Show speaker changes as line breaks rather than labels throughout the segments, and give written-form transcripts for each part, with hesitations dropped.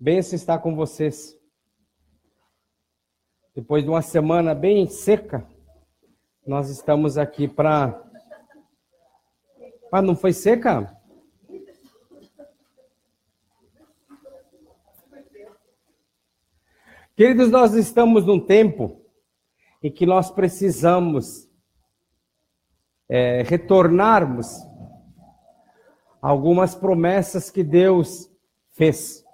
Bênção estar com vocês. Depois de uma semana bem seca, nós estamos aqui para... Ah, não foi seca? Queridos, nós estamos num tempo em que nós precisamos retornarmos algumas promessas que Deus fez.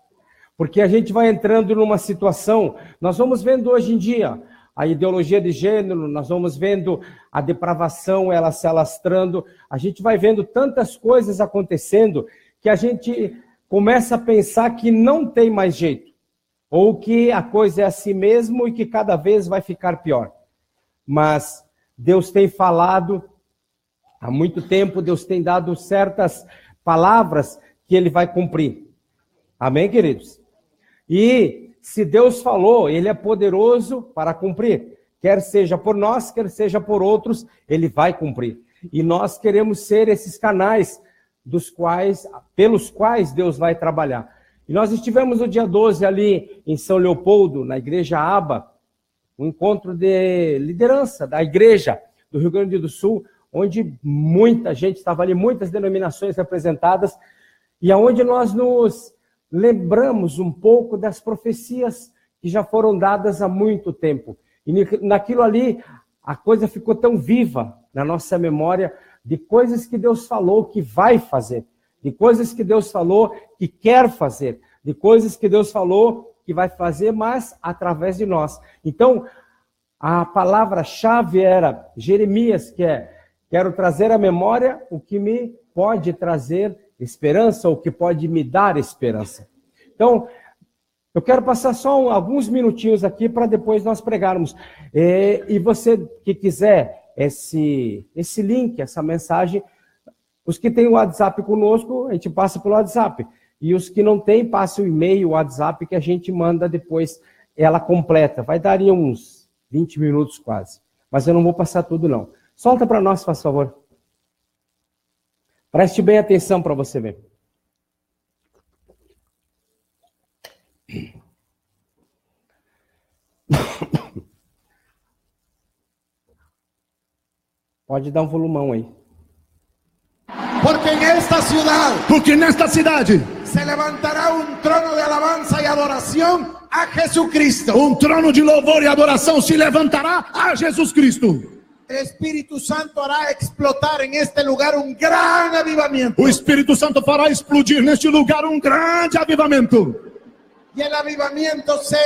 Porque a gente vai entrando numa situação, nós vamos vendo hoje em dia a ideologia de gênero, nós vamos vendo a depravação, ela se alastrando, a gente vai vendo tantas coisas acontecendo que a gente começa a pensar que não tem mais jeito, ou que a coisa é assim mesmo e que cada vez vai ficar pior. Mas Deus tem falado há muito tempo, Deus tem dado certas palavras que Ele vai cumprir. Amém, queridos? E se Deus falou, Ele é poderoso para cumprir. Quer seja por nós, quer seja por outros, Ele vai cumprir. E nós queremos ser esses canais pelos quais Deus vai trabalhar. E nós estivemos no dia 12 ali em São Leopoldo, na igreja Aba, um encontro de liderança da igreja do Rio Grande do Sul, onde muita gente estava ali, muitas denominações representadas, e aonde nós nos lembramos um pouco das profecias que já foram dadas há muito tempo. E naquilo ali, a coisa ficou tão viva na nossa memória de coisas que Deus falou que vai fazer, de coisas que Deus falou que quer fazer, de coisas que Deus falou que vai fazer, mas através de nós. Então, a palavra-chave era Jeremias, que é: quero trazer à memória o que me pode trazer esperança, ou que pode me dar esperança. Então, eu quero passar só alguns minutinhos aqui para depois nós pregarmos. E você que quiser esse link, essa mensagem, os que têm o WhatsApp conosco, a gente passa pelo WhatsApp. E os que não têm, passa o e-mail, o WhatsApp, que a gente manda depois ela completa. Vai dar uns 20 minutos quase. Mas eu não vou passar tudo, não. Solta para nós, faz favor. Preste bem atenção para você ver. Pode dar um volumão aí.
Porque nesta cidade
se levantará um trono de alabança e adoração a Jesucristo.
Um trono de louvor e adoração se levantará a Jesus Cristo.
O Espírito Santo hará explotar em este lugar um grande avivamento.
O Espírito Santo fará explodir neste lugar um grande avivamento.
E o avivamento se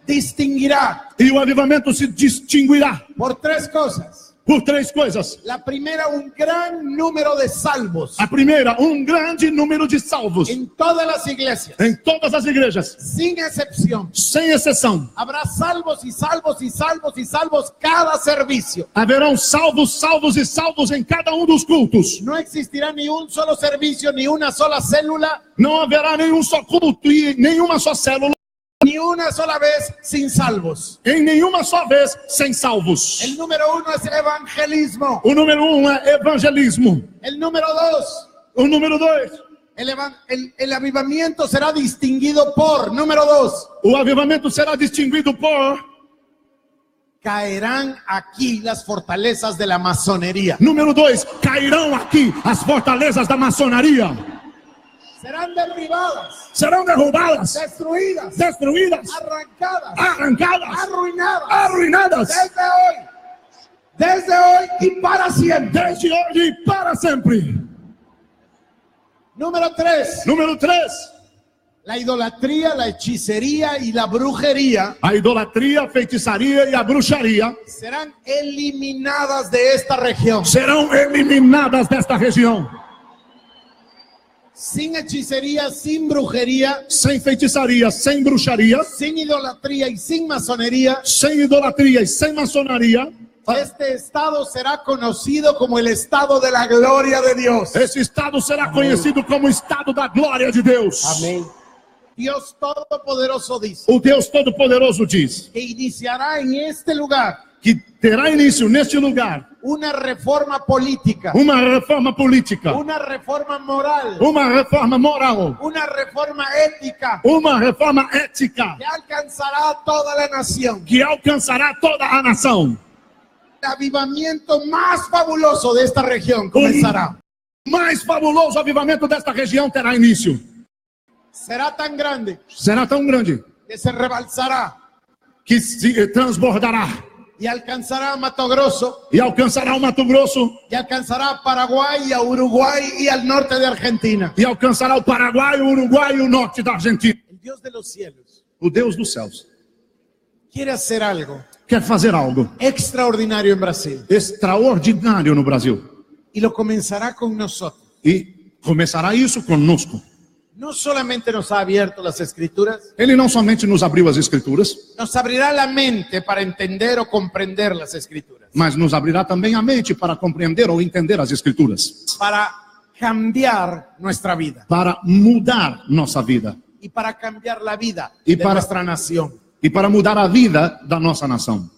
distinguirá.
E o avivamento se distinguirá
por três coisas.
Por três coisas.
A primeira, um grande número de salvos.
A primeira, um grande número de salvos.
Em todas as igrejas.
Em todas as igrejas.
Sem exceção.
Sem exceção.
Haverá salvos e salvos e salvos e salvos cada serviço.
Haverão salvos, salvos e salvos em cada um dos cultos.
Não existirá nenhum solo serviço, nenhuma sola célula.
Não haverá nenhum só culto e nenhuma só célula.
Ni una sola vez sin salvos.
Em nenhuma só vez sem salvos.
El número uno es el evangelismo.
O número um é evangelismo.
El número dos.
O número dois.
El avivamiento será distinguido por. Número dos.
O avivamento será distinguido por.
Caerán aquí las fortalezas de la masonería.
Número dois. Cairão aqui as fortalezas da maçonaria.
Serán derribadas.
Serão derrubadas.
Destruídas.
Destruídas.
Arrancadas.
Arrancadas.
Arruinadas.
Arruinadas.
Desde hoy y para siempre.
Desde hoje e para sempre.
Número tres.
Número três.
La idolatría, la hechicería y la brujería.
A idolatria, a feitiçaria e a bruxaria
serán eliminadas de esta região.
Serão eliminadas desta região.
Sin hechicería, sin brujería,
sem feitiçaria, sem bruxaria,
sin idolatría y sin masonería,
sem idolatria e sem maçonaria,
este estado será conocido como el estado de la gloria de Dios.
Esse estado será conhecido como o estado da glória de Deus.
Amém.
Dios Todopoderoso dice
O Deus Todo-Poderoso diz
que iniciará en este lugar
que terá início neste lugar
una reforma política,
uma reforma política,
una reforma moral,
uma reforma moral,
una reforma ética
uma reforma ética
que alcanzará a toda la nación.
que alcançará toda a nação.
El avivamiento más fabuloso de esta región comenzará.
O mais fabuloso avivamento desta região terá início.
Será tan grande
Será tão grande
que se rebalsará
que se transbordará
y alcanzará a Mato Grosso,
e alcançará o Mato Grosso
y alcanzará a Paraguay, a Uruguay y al norte de Argentina.
e alcançará o Paraguai, o Uruguai e o norte da Argentina.
El Dios de los cielos
O Deus dos céus
quiere hacer algo
quer fazer algo
extraordinario en Brasil
extraordinário no Brasil.
y lo comenzará con nosotros.
E começará isso conosco.
No solamente nos ha abierto las escrituras,
Ele não somente nos abriu as Escrituras,
nos abrirá la mente para entender o comprender las escrituras,
mas nos abrirá também a mente para compreender ou entender as Escrituras,
para cambiar nuestra vida
para mudar nossa vida
y para cambiar la vida
Y
de
para-
nuestra nación.
e para mudar a vida da nossa nação.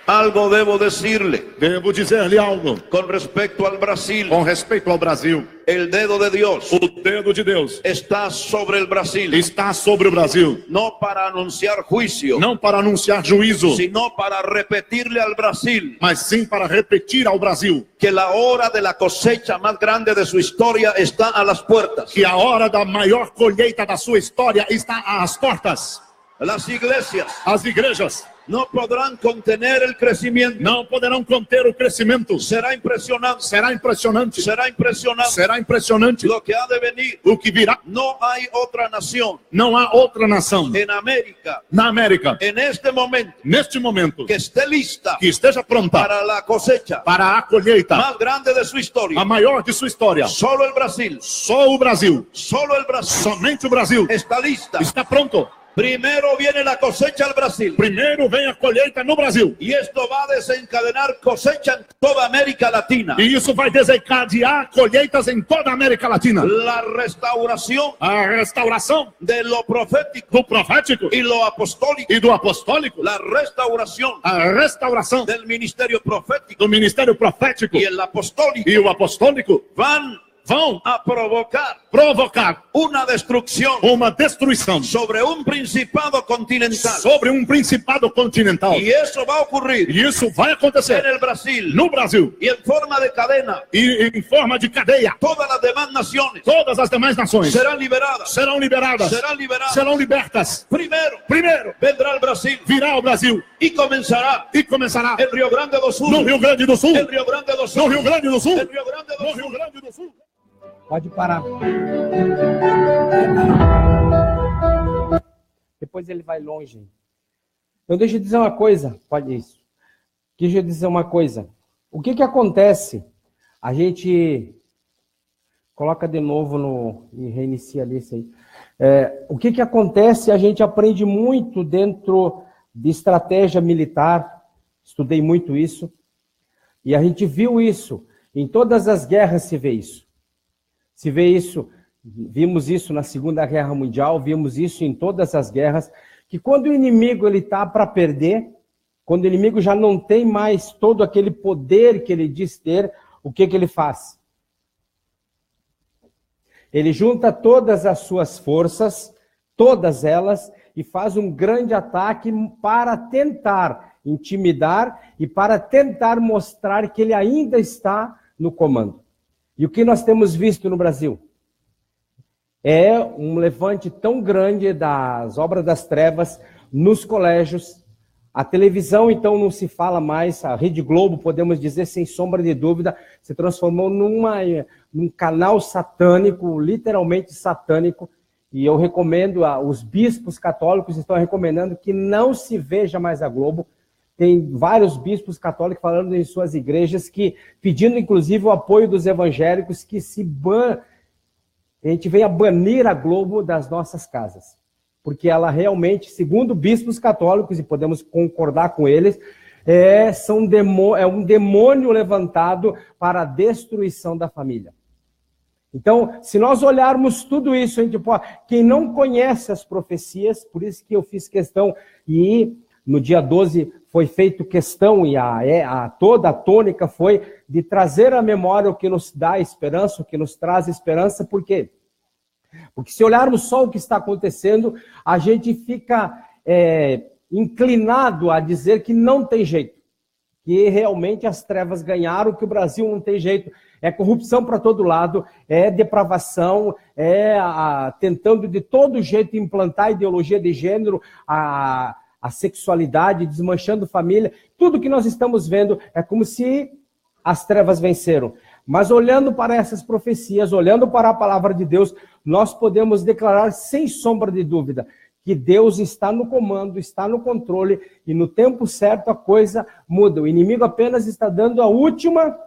Algo debo decirle
Devo dizer-lhe algo
con respecto al Brasil.
com respeito ao Brasil.
El dedo de Dios
O dedo de Deus
está sobre el Brasil,
está sobre o Brasil,
no para anunciar juicio,
não para anunciar juízo,
sino para repetirle al Brasil
mas sim para repetir ao Brasil
que la hora de la cosecha más grande de su historia está a las puertas.
que a hora da maior colheita da sua história está às portas.
Las iglesias
As igrejas
no podrán contener el crecimiento.
não poderão conter o crescimento.
Será impresionante,
Será impressionante.
será impresionante
Será impressionante
lo que ha de venir.
o que virá.
No hay otra nación
Não há outra nação
en América
na América,
en este momento
neste momento,
que esté lista
que esteja pronta
para la cosecha
para a colheita,
más grande de su historia.
a maior de sua história.
Solo el Brasil,
Só o Brasil,
solo el Brasil
somente o Brasil,
está lista.
está pronto.
Primero viene la cosecha al Brasil.
Primeiro vem a colheita no Brasil.
Y esto va a desencadenar cosecha en toda América Latina.
E isso vai desencadear colheitas em toda a América Latina.
La restauración
A restauração
de lo profético
do profético
y lo apostólico.
e do apostólico.
La restauración
A restauração
del ministerio profético
do ministério profético
y el apostólico
e o apostólico
van
vão
a provocar
provocar
una destrucción
uma destruição
sobre un principado continental.
sobre um principado continental.
Y eso va a ocurrir
E isso vai
en
acontecer
el Brasil
no Brasil
y en forma de cadena.
e em forma de cadeia.
Todas las demás naciones
Todas as demais nações
serán liberadas.
serão liberadas,
Serán liberadas.
serão libertas.
Primeiro vendrá el Brasil
Virá ao Brasil
y comenzará
e começará
el Rio Grande do Sul.
no Rio Grande do Sul.
El Rio Grande do
No
Sul.
Rio Grande do Sul.
El Rio Grande do
No
Sul.
Rio Grande do Sul.
Pode parar. Depois ele vai longe. Então deixa eu dizer uma coisa. Pode isso. Deixa eu dizer uma coisa. O que acontece? A gente coloca de novo no e reinicia ali isso aí. O que acontece? A gente aprende muito dentro de estratégia militar. Estudei muito isso. E a gente viu isso. Em todas as guerras se vê isso. Se vê isso, vimos isso na Segunda Guerra Mundial, vimos isso em todas as guerras, que quando o inimigo está para perder, quando o inimigo já não tem mais todo aquele poder que ele diz ter, o que ele faz? Ele junta todas as suas forças, todas elas, e faz um grande ataque para tentar intimidar e para tentar mostrar que ele ainda está no comando. E o que nós temos visto no Brasil? É um levante tão grande das obras das trevas nos colégios. A televisão, então, não se fala mais. A Rede Globo, podemos dizer, sem sombra de dúvida, se transformou num canal satânico, literalmente satânico. E eu recomendo, os bispos católicos estão recomendando que não se veja mais a Globo. Tem vários bispos católicos falando em suas igrejas, pedindo inclusive o apoio dos evangélicos, que a gente venha banir a Globo das nossas casas. Porque ela realmente, segundo bispos católicos, e podemos concordar com eles, é um demônio levantado para a destruição da família. Então, se nós olharmos tudo isso, a gente pode, quem não conhece as profecias, por isso que eu fiz questão, e no dia 12 foi feito questão, e toda a tônica foi de trazer à memória o que nos dá esperança, o que nos traz esperança. Por quê? Porque se olharmos só o que está acontecendo, a gente fica inclinado a dizer que não tem jeito, que realmente as trevas ganharam, que o Brasil não tem jeito. É corrupção para todo lado, é depravação, tentando de todo jeito implantar a ideologia de gênero, a sexualidade, desmanchando família. Tudo que nós estamos vendo é como se as trevas venceram. Mas olhando para essas profecias, olhando para a palavra de Deus, nós podemos declarar sem sombra de dúvida que Deus está no comando, está no controle, e no tempo certo a coisa muda. O inimigo apenas está dando a última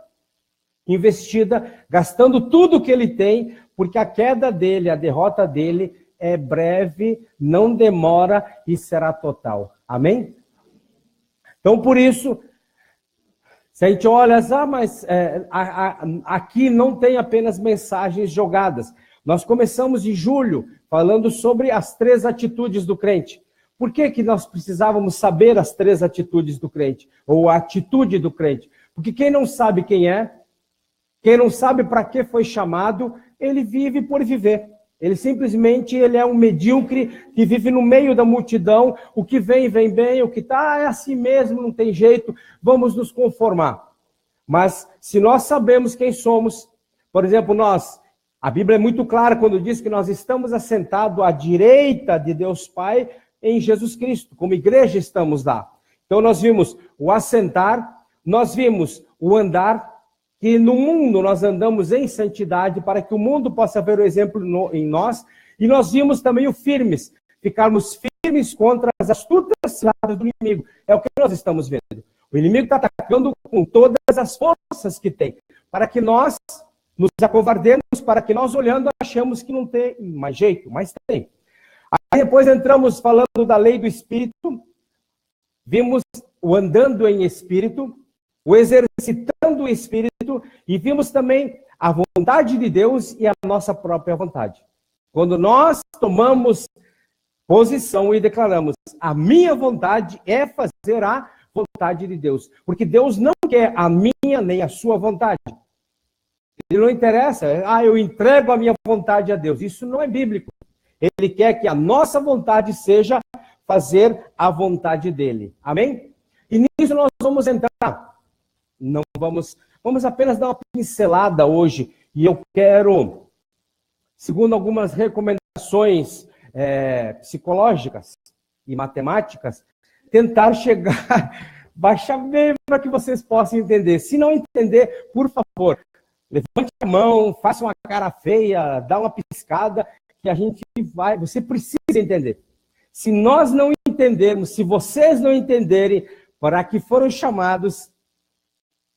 investida, gastando tudo que ele tem, porque a queda dele, a derrota dele é breve, não demora e será total. Amém? Então, por isso, se a gente olha, mas aqui não tem apenas mensagens jogadas. Nós começamos em julho falando sobre as 3 atitudes do crente. Por que nós precisávamos saber as 3 atitudes do crente? Ou a atitude do crente? Porque quem não sabe quem é, quem não sabe para que foi chamado, ele vive por viver. Ele simplesmente é um medíocre que vive no meio da multidão. O que vem, vem bem. O que está é assim mesmo, não tem jeito. Vamos nos conformar. Mas se nós sabemos quem somos, por exemplo, a Bíblia é muito clara quando diz que nós estamos assentados à direita de Deus Pai em Jesus Cristo. Como igreja estamos lá. Então nós vimos o assentar, nós vimos o andar, que no mundo nós andamos em santidade para que o mundo possa ver o exemplo em nós. E nós vimos também o firmes, ficarmos firmes contra as astutas ciladas do inimigo. É o que nós estamos vendo. O inimigo está atacando com todas as forças que tem, para que nós nos acovardemos, para que nós olhando achamos que não tem mais jeito, mas tem. Aí depois entramos falando da lei do Espírito, vimos o andando em Espírito, o exercitando o Espírito, e vimos também a vontade de Deus e a nossa própria vontade. Quando nós tomamos posição e declaramos, a minha vontade é fazer a vontade de Deus. Porque Deus não quer a minha nem a sua vontade. Ele não interessa, eu entrego a minha vontade a Deus. Isso não é bíblico. Ele quer que a nossa vontade seja fazer a vontade dele. Amém? E nisso nós vamos entrar. Não vamos apenas dar uma pincelada hoje. E eu quero, segundo algumas recomendações psicológicas e matemáticas, tentar baixar bem para que vocês possam entender. Se não entender, por favor, levante a mão, faça uma cara feia, dá uma piscada, que a gente você precisa entender. Se nós não entendermos, se vocês não entenderem para que foram chamados,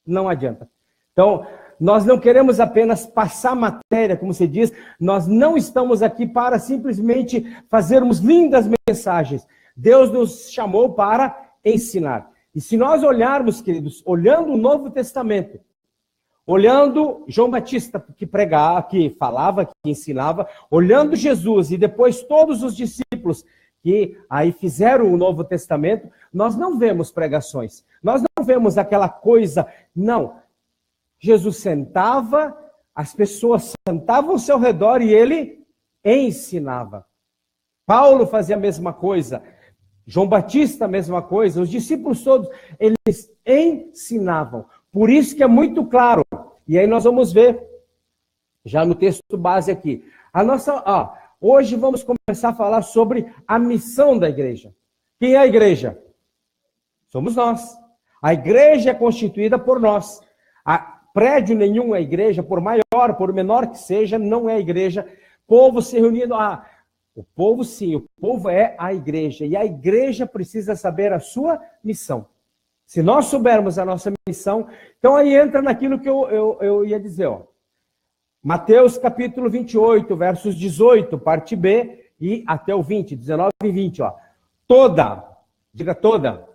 não adianta. Então, nós não queremos apenas passar matéria, como você diz, nós não estamos aqui para simplesmente fazermos lindas mensagens. Deus nos chamou para ensinar. E se nós olharmos, queridos, olhando o Novo Testamento, olhando João Batista, que pregava, que falava, que ensinava, olhando Jesus e depois todos os discípulos que aí fizeram o Novo Testamento, nós não vemos pregações, nós não vemos aquela coisa, não. Jesus sentava, as pessoas sentavam ao seu redor e ele ensinava. Paulo fazia a mesma coisa, João Batista a mesma coisa, os discípulos todos, eles ensinavam. Por isso que é muito claro, e aí nós vamos ver, já no texto base aqui, hoje vamos começar a falar sobre a missão da igreja. Quem é a igreja? Somos nós. A igreja é constituída por nós. Prédio nenhum é igreja, por maior, por menor que seja, não é igreja. Povo se reunindo, o povo sim, o povo é a igreja. E a igreja precisa saber a sua missão. Se nós soubermos a nossa missão, então aí entra naquilo que eu ia dizer, ó. Mateus capítulo 28, versos 18, parte B, e até o 20, 19 e 20, ó. Diga toda.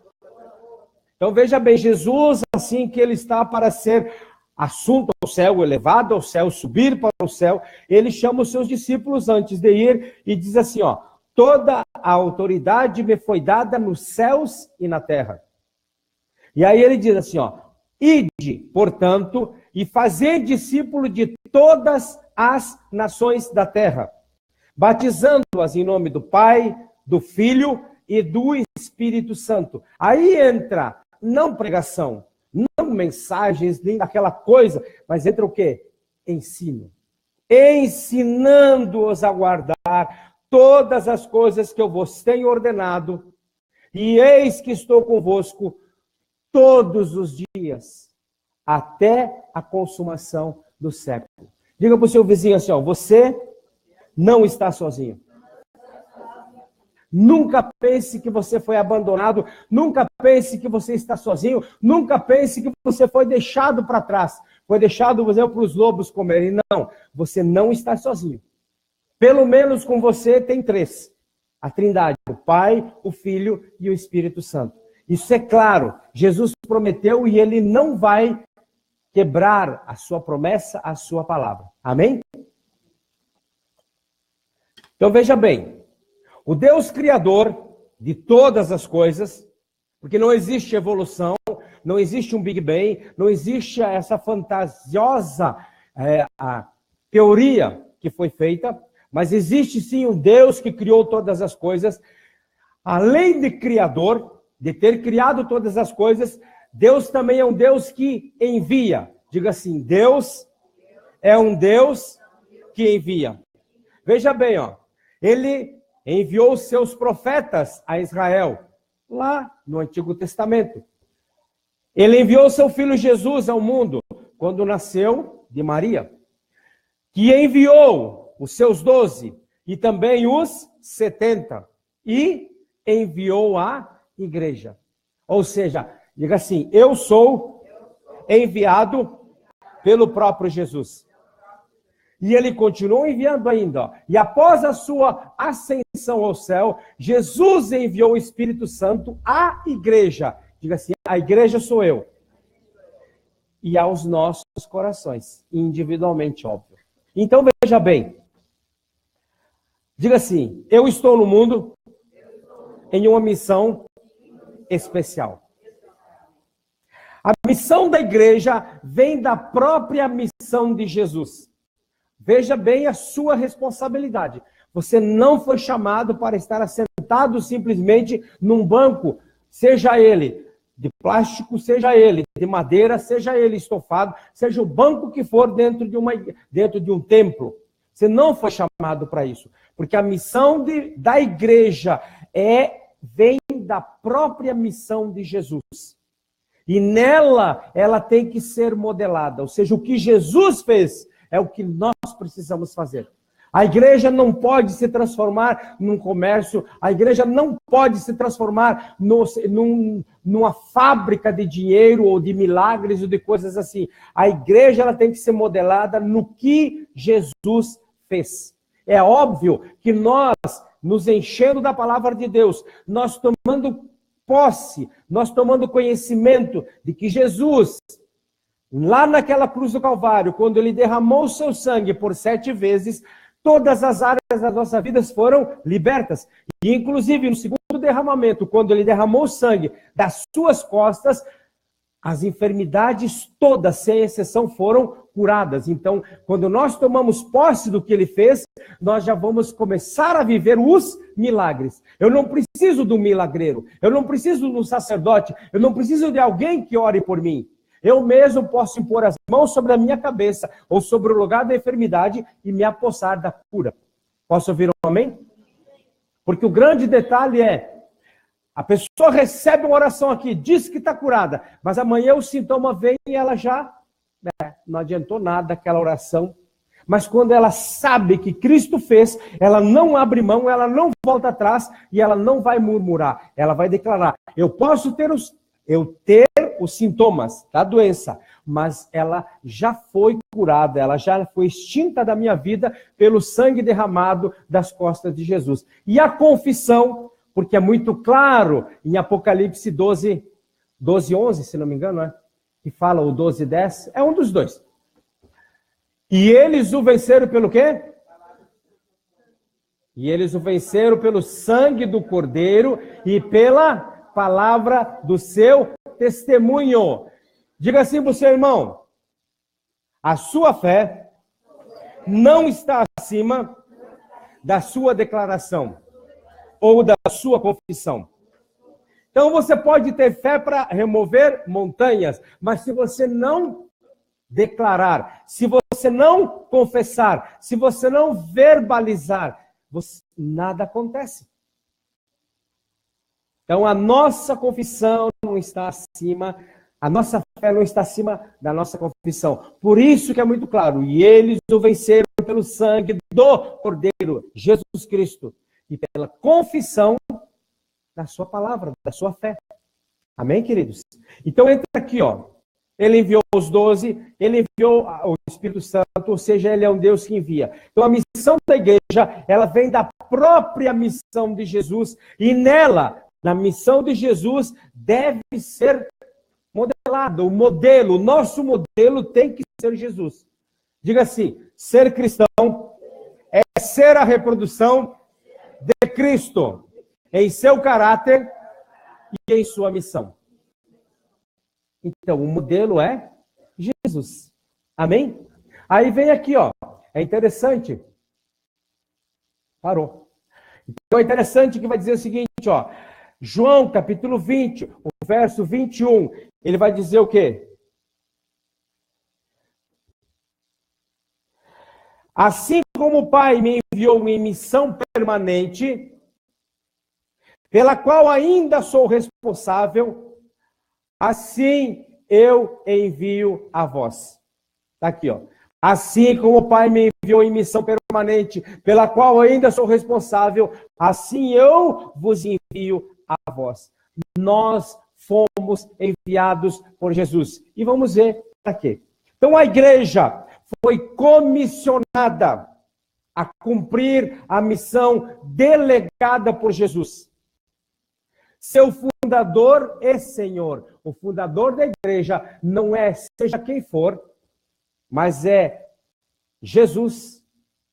Então veja bem, Jesus, assim que ele está para ser assunto ao céu, elevado ao céu, subir para o céu, ele chama os seus discípulos antes de ir e diz assim, ó, toda a autoridade me foi dada nos céus e na terra. E aí ele diz assim, ó, ide, portanto, e fazei discípulo de todas as nações da terra, batizando-as em nome do Pai, do Filho e do Espírito Santo. Aí entra, não pregação, não mensagens, nem aquela coisa, mas entra o quê? Ensino. Ensinando-os a guardar todas as coisas que eu vos tenho ordenado, e eis que estou convosco todos os dias, até a consumação do século. Diga para o seu vizinho assim, ó, você não está sozinho. Nunca pense que você foi abandonado, nunca pense que você está sozinho, nunca pense que você foi deixado para trás, foi deixado, por exemplo, para os lobos comerem. Não, você não está sozinho. Pelo menos com você tem três. A Trindade, o Pai, o Filho e o Espírito Santo. Isso é claro, Jesus prometeu e ele não vai quebrar a sua promessa, a sua palavra. Amém? Então veja bem, o Deus Criador de todas as coisas, porque não existe evolução, não existe um Big Bang, não existe essa fantasiosa a teoria que foi feita, mas existe sim um Deus que criou todas as coisas. Além de Criador, de ter criado todas as coisas, Deus também é um Deus que envia. Diga assim, Deus é um Deus que envia. Veja bem, ó, ele enviou os seus profetas a Israel, lá no Antigo Testamento. Ele enviou seu filho Jesus ao mundo, quando nasceu de Maria. Que enviou os seus 12 e também os 70. E enviou a igreja. Ou seja, diga assim, eu sou enviado pelo próprio Jesus. E ele continuou enviando ainda. Ó. E após a sua ascensão ao céu, Jesus enviou o Espírito Santo à igreja. Diga assim, a igreja sou eu. E aos nossos corações, individualmente, óbvio. Então veja bem. Diga assim, eu estou no mundo em uma missão especial. A missão da igreja vem da própria missão de Jesus. Veja bem a sua responsabilidade. Você não foi chamado para estar assentado simplesmente num banco, seja ele de plástico, seja ele de madeira, seja ele estofado, seja o banco que for dentro de um templo. Você não foi chamado para isso. Porque a missão da igreja vem da própria missão de Jesus. E nela, ela tem que ser modelada. Ou seja, o que Jesus fez é o que nós precisamos fazer. A igreja não pode se transformar num comércio, a igreja não pode se transformar numa fábrica de dinheiro ou de milagres ou de coisas assim. A igreja ela tem que ser modelada no que Jesus fez. É óbvio que nós, nos enchendo da palavra de Deus, nós tomando posse, nós tomando conhecimento de que Jesus, lá naquela cruz do Calvário, quando ele derramou o seu sangue por 7 vezes, todas as áreas das nossas vidas foram libertas. E inclusive no segundo derramamento, quando ele derramou o sangue das suas costas, as enfermidades todas, sem exceção, foram curadas. Então, quando nós tomamos posse do que ele fez, nós já vamos começar a viver os milagres. Eu não preciso do milagreiro, eu não preciso do sacerdote, eu não preciso de alguém que ore por mim. Eu mesmo posso impor as mãos sobre a minha cabeça ou sobre o lugar da enfermidade e me apossar da cura. Posso ouvir um amém? Porque o grande detalhe é, a pessoa recebe uma oração aqui, diz que está curada, mas amanhã o sintoma vem e ela já não adiantou nada aquela oração. Mas quando ela sabe que Cristo fez, ela não abre mão, ela não volta atrás e ela não vai murmurar. Ela vai declarar, eu posso ter os sintomas da doença, mas ela já foi curada, ela já foi extinta da minha vida pelo sangue derramado das costas de Jesus. E a confissão, porque é muito claro em Apocalipse 12, 12:11, se não me engano, né? Que fala o 12:10, é um dos dois. E eles o venceram pelo quê? E eles o venceram pelo sangue do Cordeiro e pela palavra do seu testemunho. Diga assim para o seu irmão: a sua fé não está acima da sua declaração ou da sua confissão. Então você pode ter fé para remover montanhas, mas se você não declarar, se você não confessar, se você não verbalizar, nada acontece. Então a nossa confissão não está acima, a nossa fé não está acima da nossa confissão. Por isso que é muito claro, e eles o venceram pelo sangue do Cordeiro, Jesus Cristo, e pela confissão da sua palavra, da sua fé. Amém, queridos? Então entra aqui, ó. Ele enviou os 12, ele enviou o Espírito Santo, ou seja, ele é um Deus que envia. Então a missão da igreja, ela vem da própria missão de Jesus, e nela, na missão de Jesus, deve ser modelado, o modelo, o nosso modelo tem que ser Jesus. Diga assim, ser cristão é ser a reprodução de Cristo em seu caráter e em sua missão. Então, o modelo é Jesus. Amém? Aí vem aqui, ó. É interessante. Parou. Então, é interessante que vai dizer o seguinte, ó. João, capítulo 20, o verso 21. Ele vai dizer o quê? Assim como o Pai me enviou em missão permanente, pela qual ainda sou responsável, assim eu envio a vós. Está aqui, ó. Assim como o Pai me enviou em missão permanente, pela qual ainda sou responsável, assim eu vos envio a vós. Nós fomos enviados por Jesus. E vamos ver para quê. Então a igreja foi comissionada a cumprir a missão delegada por Jesus. Seu fundador e Senhor. O fundador da igreja não é seja quem for, mas é Jesus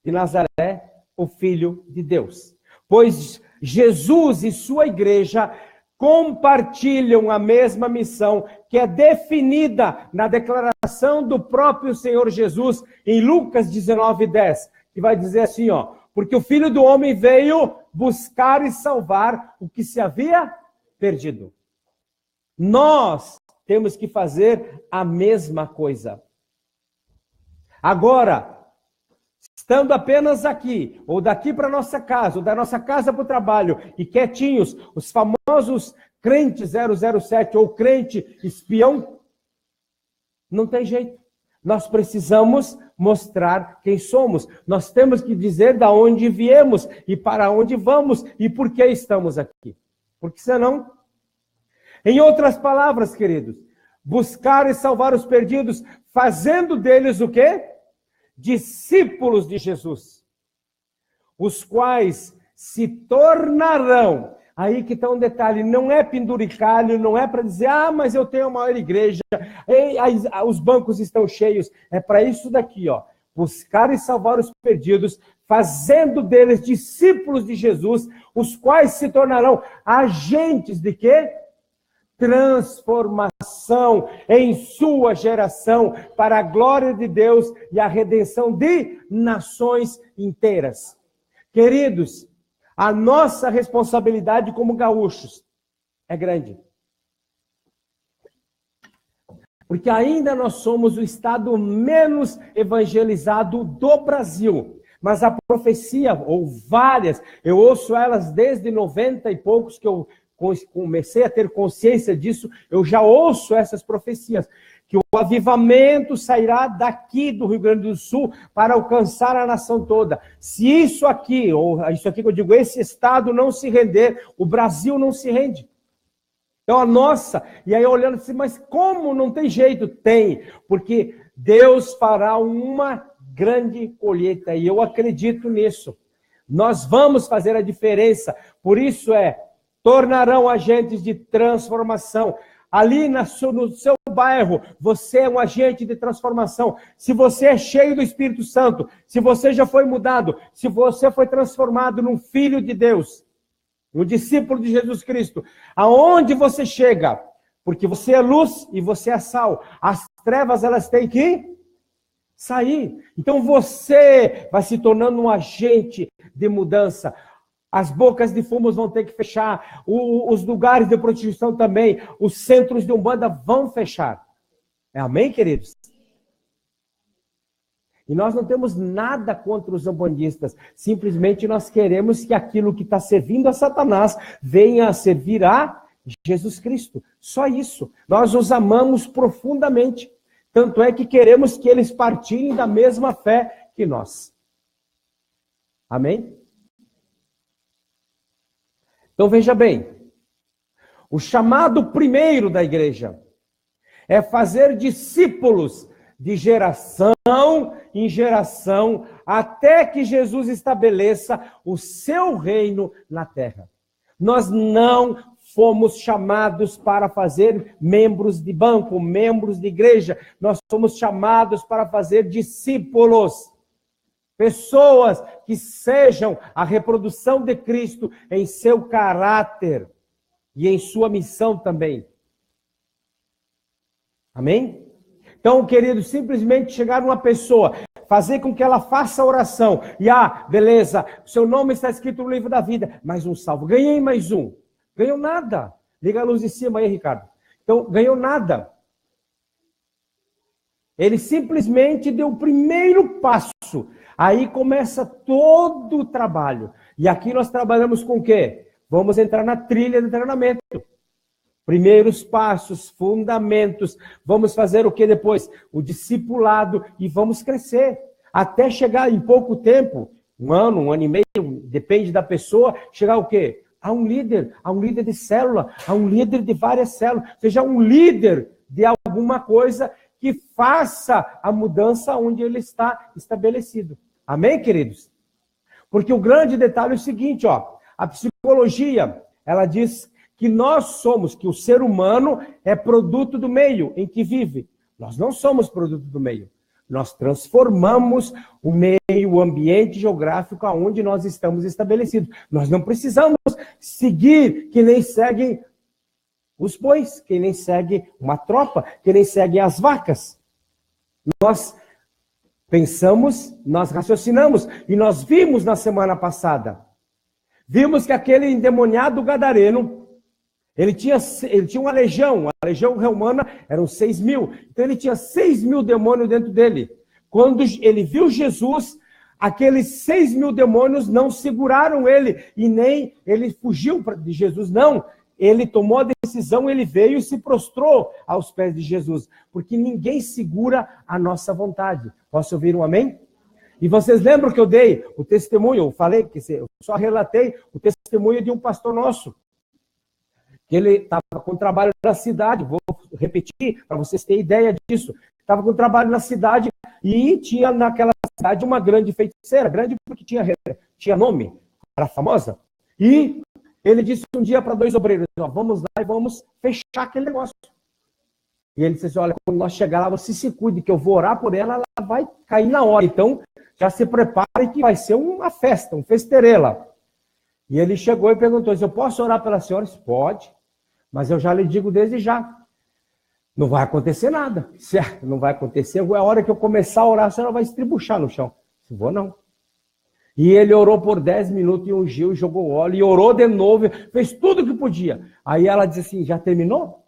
de Nazaré, o Filho de Deus. Pois Jesus e sua igreja compartilham a mesma missão que é definida na declaração do próprio Senhor Jesus em Lucas 19:10, que vai dizer assim, ó, porque o Filho do Homem veio buscar e salvar o que se havia perdido. Nós temos que fazer a mesma coisa. Agora, estando apenas aqui, ou daqui para nossa casa, ou da nossa casa para o trabalho, e quietinhos, os famosos crente 007 ou crente espião, não tem jeito. Nós precisamos mostrar quem somos. Nós temos que dizer de onde viemos e para onde vamos e por que estamos aqui. Porque senão, em outras palavras, queridos, buscar e salvar os perdidos, fazendo deles o quê? Discípulos de Jesus, os quais se tornarão, aí que está um detalhe, não é penduricalho, não é para dizer, mas eu tenho a maior igreja, os bancos estão cheios, é para isso daqui, ó, buscar e salvar os perdidos, fazendo deles discípulos de Jesus, os quais se tornarão agentes de quê? Transformação em sua geração para a glória de Deus e a redenção de nações inteiras. Queridos, a nossa responsabilidade como gaúchos é grande. Porque ainda nós somos o estado menos evangelizado do Brasil. Mas a profecia, ou várias, eu ouço elas desde 90 e poucos que eu comecei a ter consciência disso, eu já ouço essas profecias, que o avivamento sairá daqui do Rio Grande do Sul para alcançar a nação toda. Se isso aqui, ou isso aqui que eu digo, esse estado não se render, o Brasil não se rende. Então a nossa, e aí olhando assim, mas como não tem jeito? Tem, porque Deus fará uma grande colheita, e eu acredito nisso. Nós vamos fazer a diferença, por isso tornarão agentes de transformação. ali no seu bairro, você é um agente de transformação. Se você é cheio do Espírito Santo, se você já foi mudado, se você foi transformado num filho de Deus, um discípulo de Jesus Cristo, aonde você chega, porque você é luz e você é sal, as trevas elas têm que sair. Então você vai se tornando um agente de mudança. As bocas de fumos vão ter que fechar, os lugares de prostituição também, os centros de Umbanda vão fechar. Amém, queridos? E nós não temos nada contra os umbandistas, simplesmente nós queremos que aquilo que está servindo a Satanás venha a servir a Jesus Cristo. Só isso. Nós os amamos profundamente. Tanto é que queremos que eles partilhem da mesma fé que nós. Amém? Então veja bem, o chamado primeiro da igreja é fazer discípulos de geração em geração, até que Jesus estabeleça o seu reino na terra. Nós não fomos chamados para fazer membros de banco, membros de igreja, nós somos chamados para fazer discípulos. Pessoas que sejam a reprodução de Cristo em seu caráter e em sua missão também. Amém? Então, querido, simplesmente chegar numa pessoa, fazer com que ela faça a oração, e beleza, seu nome está escrito no livro da vida, mais um salvo, ganhei mais um. Ganhou nada. Liga a luz de cima aí, Ricardo. Então, ganhou nada. Ele simplesmente deu o primeiro passo. Aí começa todo o trabalho. E aqui nós trabalhamos com o quê? Vamos entrar na trilha do treinamento. Primeiros passos, fundamentos. Vamos fazer o que depois? O discipulado e vamos crescer. Até chegar em pouco tempo, um ano e meio, depende da pessoa, chegar o quê? A um líder de célula, a um líder de várias células. Seja um líder de alguma coisa que faça a mudança onde ele está estabelecido. Amém, queridos? Porque o grande detalhe é o seguinte, a psicologia, ela diz que nós somos, que o ser humano é produto do meio em que vive. Nós não somos produto do meio. Nós transformamos o meio, o ambiente geográfico aonde nós estamos estabelecidos. Nós não precisamos seguir que nem seguem os bois, que nem segue uma tropa, que nem segue as vacas. Nós pensamos, nós raciocinamos, e nós vimos na semana passada. Vimos que aquele endemoniado gadareno, ele tinha uma legião, a legião romana eram 6.000, então ele tinha 6.000 demônios dentro dele. Quando ele viu Jesus, aqueles 6.000 demônios não seguraram ele, e nem ele fugiu de Jesus, não. Ele tomou a decisão, ele veio e se prostrou aos pés de Jesus, porque ninguém segura a nossa vontade. Posso ouvir um amém? E vocês lembram que eu dei o testemunho, eu falei, eu só relatei o testemunho de um pastor nosso, que ele estava com trabalho na cidade, vou repetir para vocês terem ideia disso, estava com trabalho na cidade e tinha naquela cidade uma grande feiticeira, grande porque tinha nome, era famosa, e ele disse um dia para 2 obreiros, vamos lá e vamos fechar aquele negócio. E ele disse assim, olha, quando nós chegar lá, você se cuide, que eu vou orar por ela, ela vai cair na hora. Então, já se prepare que vai ser uma festa, um festerela. E ele chegou e perguntou, eu posso orar pela senhora? Disse, pode, mas eu já lhe digo desde já, não vai acontecer nada. Certo, não vai acontecer, a hora que eu começar a orar, a senhora vai estribuchar no chão. Disse, vou não. E ele orou por 10 minutos e ungiu, jogou óleo, e orou de novo, fez tudo o que podia. Aí ela disse assim, já terminou?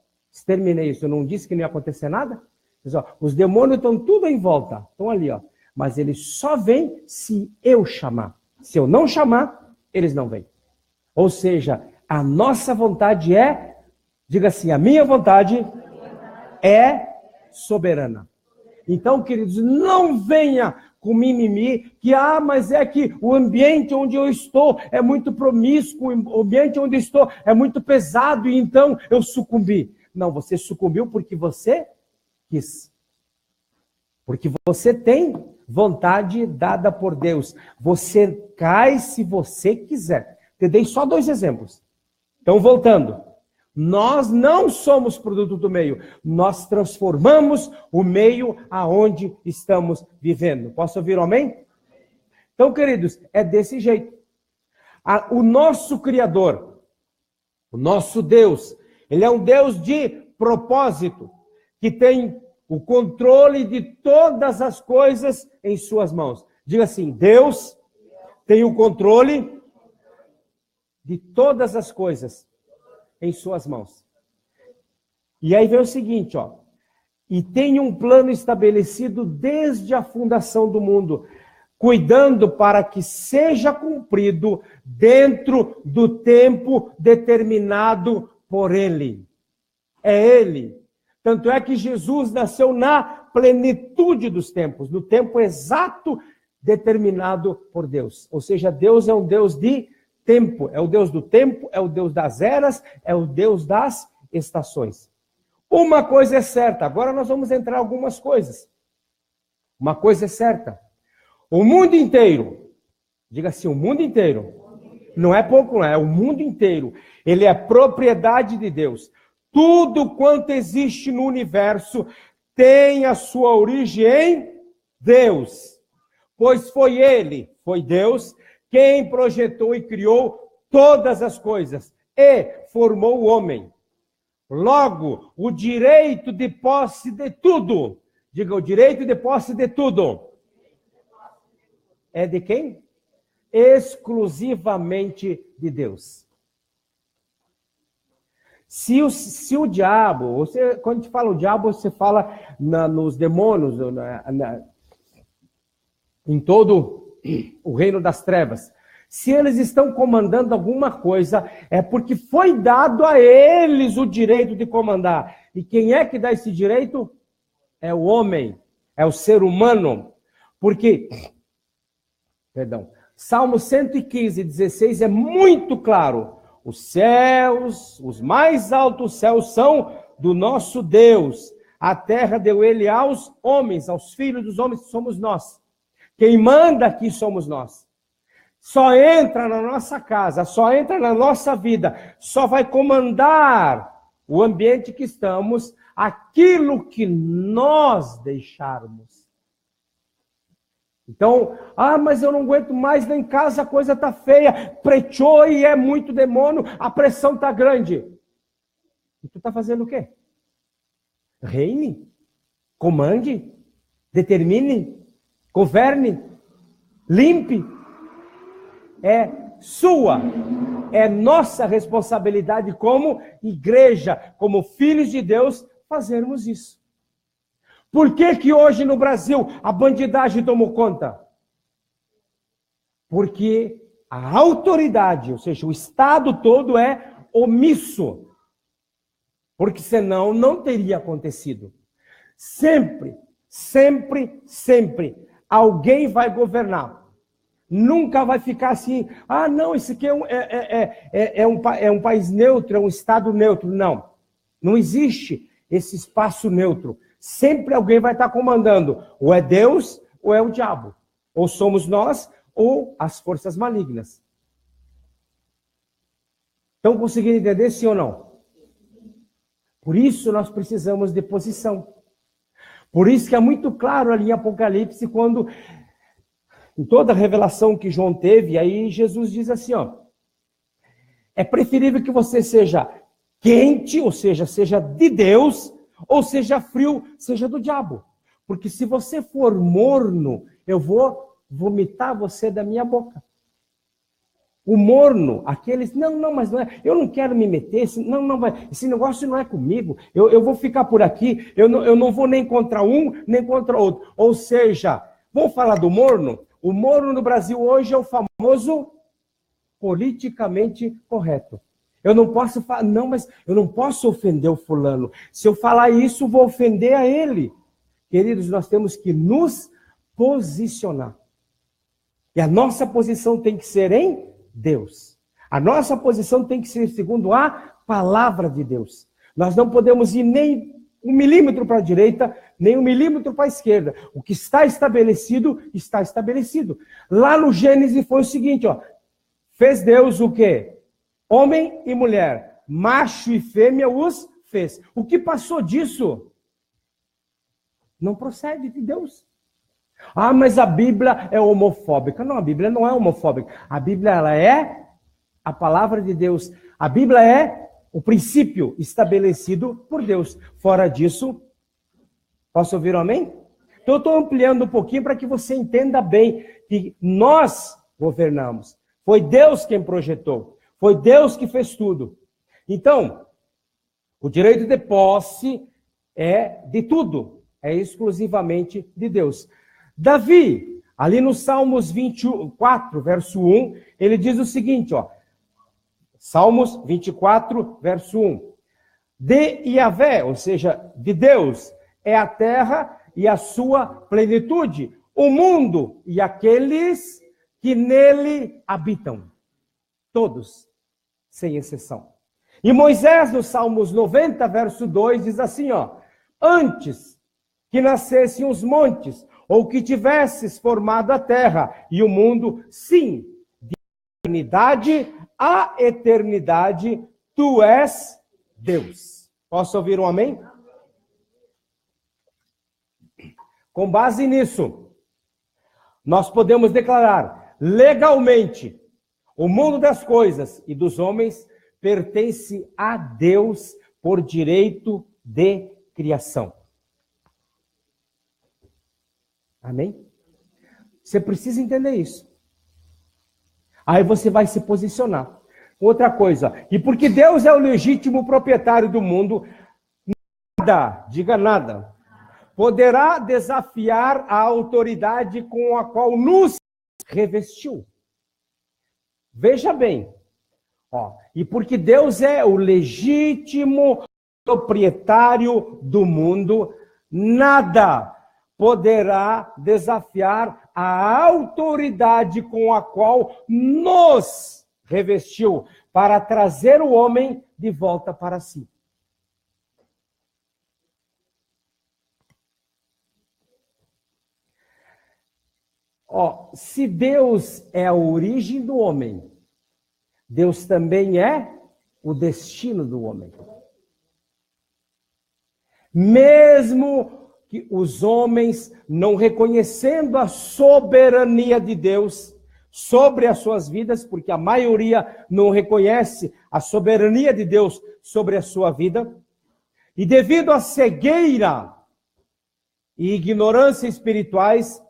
Terminei isso, eu não disse que não ia acontecer nada? Diz, os demônios estão tudo em volta, estão ali, mas eles só vêm se eu chamar. Se eu não chamar, eles não vêm. Ou seja, a nossa vontade diga assim, a minha vontade é soberana. Então, queridos, não venha com mimimi, que, mas é que o ambiente onde eu estou é muito promíscuo, o ambiente onde eu estou é muito pesado, e então eu sucumbi. Não, você sucumbiu porque você quis. Porque você tem vontade dada por Deus. Você cai se você quiser. Te dei só 2 exemplos. Então, voltando. Nós não somos produto do meio. Nós transformamos o meio aonde estamos vivendo. Posso ouvir um amém? Então, queridos, é desse jeito. O nosso Criador, o nosso Deus, Ele é um Deus de propósito, que tem o controle de todas as coisas em suas mãos. Diga assim, Deus tem o controle de todas as coisas em suas mãos. E aí vem o seguinte, ó. E tem um plano estabelecido desde a fundação do mundo, cuidando para que seja cumprido dentro do tempo determinado por Ele. É Ele. Tanto é que Jesus nasceu na plenitude dos tempos, no tempo exato determinado por Deus. Ou seja, Deus é um Deus de tempo, é o Deus do tempo, é o Deus das eras, é o Deus das estações. Uma coisa é certa, agora nós vamos entrar em algumas coisas. Uma coisa é certa, o mundo inteiro, diga assim, o mundo inteiro, não é pouco, não é o mundo inteiro, ele é propriedade de Deus. Tudo quanto existe no universo tem a sua origem em Deus, pois foi Ele, foi Deus, quem projetou e criou todas as coisas e formou o homem. Logo, o direito de posse de tudo, diga, o direito de posse de tudo, é de quem? Exclusivamente de Deus. Se o diabo, quando a gente fala o diabo, você fala nos demônios, em todo o reino das trevas. Se eles estão comandando alguma coisa, é porque foi dado a eles o direito de comandar. E quem é que dá esse direito? É o homem, é o ser humano. Porque, Salmo 115, 16 é muito claro. Os céus, os mais altos céus são do nosso Deus. A terra deu ele aos homens, aos filhos dos homens, que somos nós. Quem manda aqui somos nós. Só entra na nossa casa, só entra na nossa vida, só vai comandar o ambiente que estamos, aquilo que nós deixarmos. Então, mas eu não aguento mais, lá em casa a coisa está feia, preteou e é muito demônio, a pressão está grande. E tu está fazendo o quê? Reine, comande, determine, governe, limpe. É sua, é nossa responsabilidade como igreja, como filhos de Deus, fazermos isso. Por que hoje no Brasil a bandidagem tomou conta? Porque a autoridade, ou seja, o Estado todo é omisso. Porque senão não teria acontecido. Sempre, sempre, sempre alguém vai governar. Nunca vai ficar assim, não, isso aqui é um país neutro, é um Estado neutro. Não, não existe esse espaço neutro. Sempre alguém vai estar comandando. Ou é Deus, ou é o diabo. Ou somos nós, ou as forças malignas. Estão conseguindo entender, sim ou não? Por isso nós precisamos de posição. Por isso que é muito claro ali em Apocalipse, quando, em toda a revelação que João teve, aí Jesus diz assim, é preferível que você seja quente, ou seja de Deus, ou seja frio, seja do diabo. Porque se você for morno, eu vou vomitar você da minha boca. O morno, aqueles, mas não é, eu não quero me meter, esse negócio não é comigo, eu vou ficar por aqui, eu não vou nem contra um, nem contra outro. Ou seja, vamos falar do morno? O morno no Brasil hoje é o famoso politicamente correto. Eu não posso falar, mas eu não posso ofender o fulano. Se eu falar isso, vou ofender a ele. Queridos, nós temos que nos posicionar. E a nossa posição tem que ser em Deus. A nossa posição tem que ser segundo a palavra de Deus. Nós não podemos ir nem 1 milímetro para a direita, nem 1 milímetro para a esquerda. O que está estabelecido, está estabelecido. Lá no Gênesis foi o seguinte, fez Deus o quê? Homem e mulher. macho e fêmea os fez. O que passou disso não procede de Deus. Ah, mas a Bíblia é homofóbica. Não, a Bíblia não é homofóbica. A Bíblia, ela é a palavra de Deus. A Bíblia é o princípio estabelecido por Deus. Fora disso, posso ouvir um amém? Então eu estou ampliando um pouquinho para que você entenda bem que nós governamos. Foi Deus quem projetou. Foi Deus que fez tudo. Então, o direito de posse é de tudo. É exclusivamente de Deus. Davi, ali no Salmos 24, verso 1, ele diz o seguinte, ó. Salmos 24, verso 1. De Yahvé, ou seja, de Deus, é a terra e a sua plenitude, o mundo e aqueles que nele habitam. Todos, sem exceção. E Moisés, no Salmos 90, verso 2, diz assim, ó. Antes que nascessem os montes, ou que tivesses formado a terra e o mundo, sim, de eternidade a eternidade, tu és Deus. Posso ouvir um amém? Com base nisso, nós podemos declarar legalmente, o mundo das coisas e dos homens pertence a Deus por direito de criação. Amém? Você precisa entender isso. Aí você vai se posicionar. Outra coisa, e porque Deus é o legítimo proprietário do mundo, nada, diga nada, poderá desafiar a autoridade com a qual nos revestiu. Veja bem, ó, e porque Deus é o legítimo proprietário do mundo, nada poderá desafiar a autoridade com a qual nos revestiu para trazer o homem de volta para si. Ó, se Deus é a origem do homem, Deus também é o destino do homem. Mesmo que os homens, não reconhecendo a soberania de Deus sobre as suas vidas, porque a maioria não reconhece a soberania de Deus sobre a sua vida, e devido à cegueira e ignorância espirituais,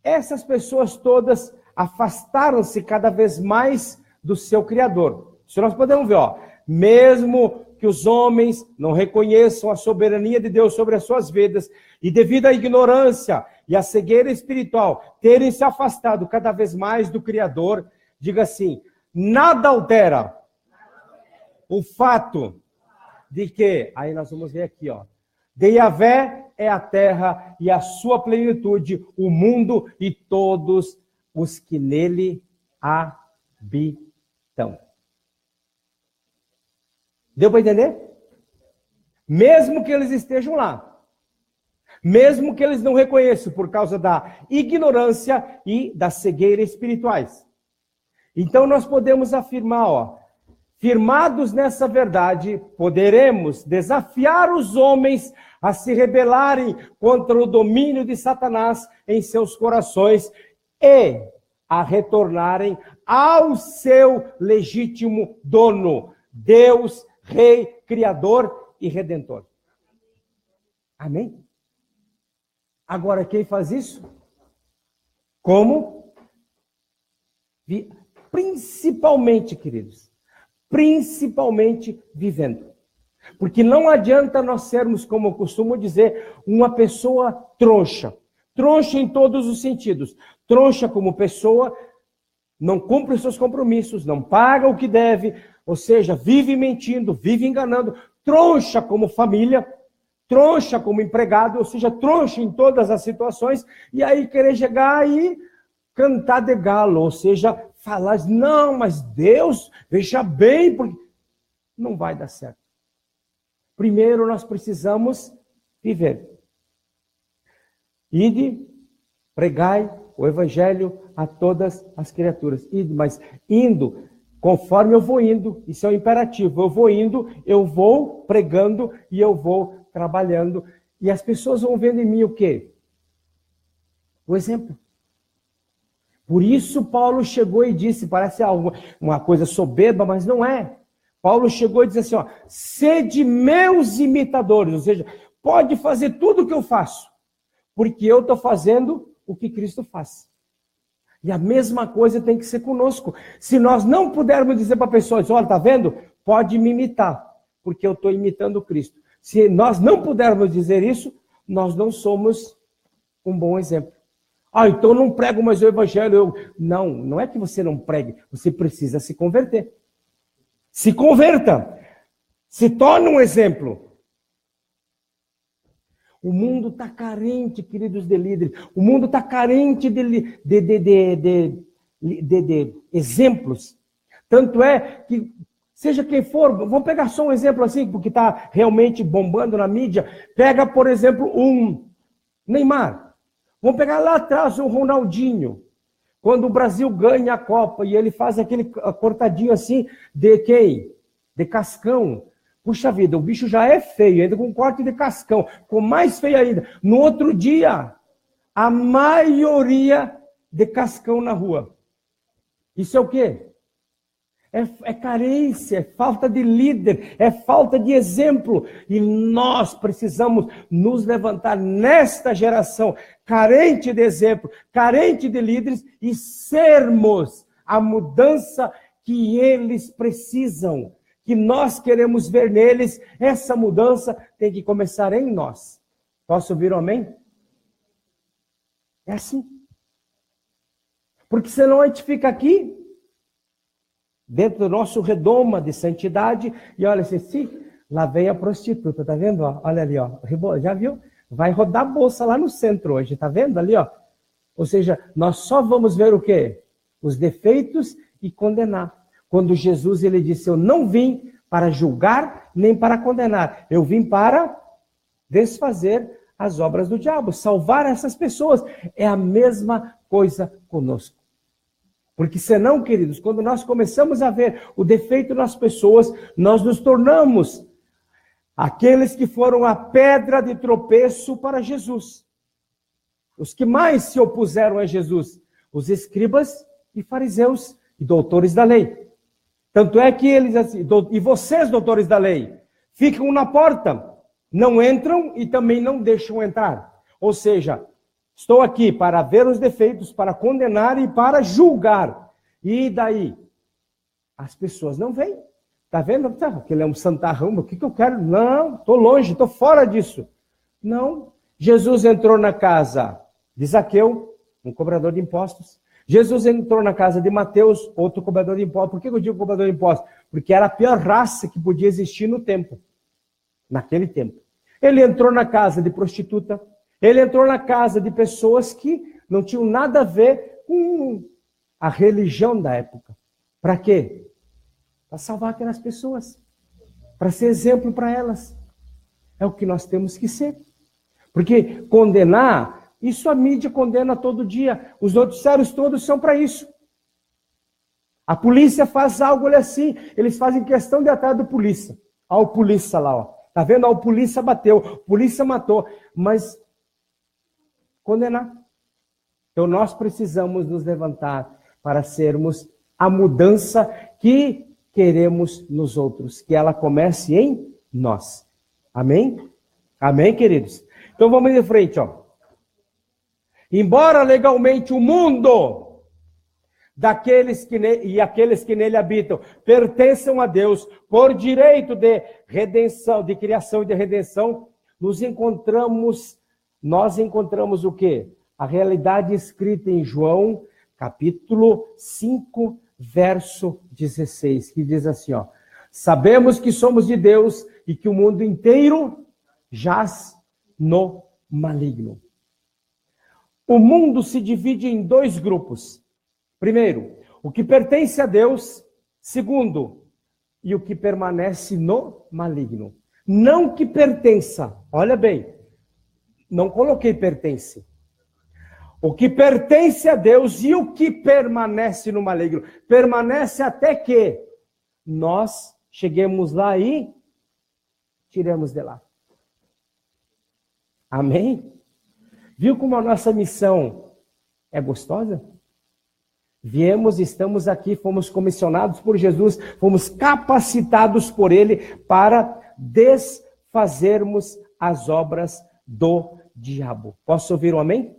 essas pessoas todas afastaram-se cada vez mais do seu Criador. Isso nós podemos ver, ó. Mesmo que os homens não reconheçam a soberania de Deus sobre as suas vidas, e devido à ignorância e à cegueira espiritual, terem se afastado cada vez mais do Criador, diga assim, nada altera o fato de que, aí nós vamos ver aqui, ó, de Yahvé é a terra e a sua plenitude, o mundo e todos os que nele habitam. Deu para entender? Mesmo que eles estejam lá, mesmo que eles não reconheçam por causa da ignorância e da cegueira espirituais. Então nós podemos afirmar, ó, firmados nessa verdade, poderemos desafiar os homens a se rebelarem contra o domínio de Satanás em seus corações e a retornarem ao seu legítimo dono, Deus, Rei, Criador e Redentor. Amém? Agora, quem faz isso? Como? Principalmente, queridos, principalmente vivendo. Porque não adianta nós sermos, como eu costumo dizer, uma pessoa troncha. Troncha em todos os sentidos. Troncha como pessoa, não cumpre os seus compromissos, não paga o que deve, ou seja, vive mentindo, vive enganando. Troncha como família, troncha como empregado, ou seja, troncha em todas as situações, e aí querer chegar e cantar de galo, ou seja, falar, não, mas Deus, veja bem, porque não vai dar certo. Primeiro nós precisamos viver. Ide, pregai o evangelho a todas as criaturas. Ide, mas indo Conforme eu vou indo, isso é um imperativo, eu vou indo, eu vou pregando e eu vou trabalhando. E as pessoas vão vendo em mim o quê? O exemplo. Por isso Paulo chegou e disse, parece uma coisa soberba, mas não é. Paulo chegou e disse assim, ó, sede meus imitadores, ou seja, pode fazer tudo o que eu faço, porque eu estou fazendo o que Cristo faz. E a mesma coisa tem que ser conosco. Se nós não pudermos dizer para pessoas, olha, tá vendo? Pode me imitar, porque eu estou imitando Cristo. Se nós não pudermos dizer isso, nós não somos um bom exemplo. Ah, então eu não prego mais o evangelho. Não, não é que você não pregue, você precisa se converter. Se converta, se torne um exemplo. O mundo está carente, queridos de líderes. O mundo está carente de exemplos. Tanto é que, seja quem for, vamos pegar só um exemplo assim, porque está realmente bombando na mídia. Pega, por exemplo, um Neymar. Vamos pegar lá atrás o Ronaldinho. Quando o Brasil ganha a Copa e ele faz aquele cortadinho assim de quem? De cascão. Puxa vida, o bicho já é feio, ainda com corte de cascão, com mais feio ainda. No outro dia, a maioria de cascão na rua. Isso é o quê? É carência, é falta de líder, é falta de exemplo. E nós precisamos nos levantar nesta geração, carente de exemplo, carente de líderes, e sermos a mudança que eles precisam. Que nós queremos ver neles, essa mudança tem que começar em nós. Posso ouvir um amém? É assim. Porque senão a gente fica aqui, dentro do nosso redoma de santidade, e olha assim, lá vem a prostituta, tá vendo? Olha ali, ó, já viu? Vai rodar a bolsa lá no centro hoje, tá vendo ali, ó? Ou seja, nós só vamos ver o quê? Os defeitos e condenar. Quando Jesus ele disse, eu não vim para julgar nem para condenar. Eu vim para desfazer as obras do diabo, salvar essas pessoas. É a mesma coisa conosco. Porque senão, queridos, quando nós começamos a ver o defeito nas pessoas, nós nos tornamos aqueles que foram a pedra de tropeço para Jesus. Os que mais se opuseram a Jesus, os escribas e fariseus e doutores da lei. Tanto é que eles, assim, e vocês, doutores da lei, ficam na porta, não entram e também não deixam entrar. Ou seja, estou aqui para ver os defeitos, para condenar e para julgar. E daí? As pessoas não vêm. Está vendo? Aquele é um santarrão, o que eu quero? Não, estou longe, estou fora disso. Não. Jesus entrou na casa de Zaqueu, um cobrador de impostos. Jesus entrou na casa de Mateus, outro cobrador de impostos. Por que eu digo cobrador de impostos? Porque era a pior raça que podia existir no tempo. Naquele tempo. Ele entrou na casa de prostituta. Ele entrou na casa de pessoas que não tinham nada a ver com a religião da época. Para quê? Para salvar aquelas pessoas. Para ser exemplo para elas. É o que nós temos que ser. Porque condenar... Isso a mídia condena todo dia. Os noticiários todos são para isso. A polícia faz algo assim. Eles fazem questão de atrás do polícia. Olha o polícia lá, ó. Tá vendo? Olha, o polícia bateu, o polícia matou. Mas condenar. Então nós precisamos nos levantar para sermos a mudança que queremos nos outros. Que ela comece em nós. Amém? Amém, queridos? Então vamos em frente, ó. Embora legalmente o mundo daqueles e aqueles que nele habitam pertençam a Deus por direito de redenção, de criação e de redenção, nós encontramos o quê? A realidade escrita em João, capítulo 5, verso 16, que diz assim, ó: sabemos que somos de Deus e que o mundo inteiro jaz no maligno. O mundo se divide em dois grupos. Primeiro, o que pertence a Deus. Segundo, e o que permanece no maligno. Não que pertença. Olha bem, não coloquei pertence. O que pertence a Deus e o que permanece no maligno. Permanece até que nós cheguemos lá e tiremos de lá. Amém? Viu como a nossa missão é gostosa? Viemos, estamos aqui, fomos comissionados por Jesus, fomos capacitados por Ele para desfazermos as obras do diabo. Posso ouvir um amém?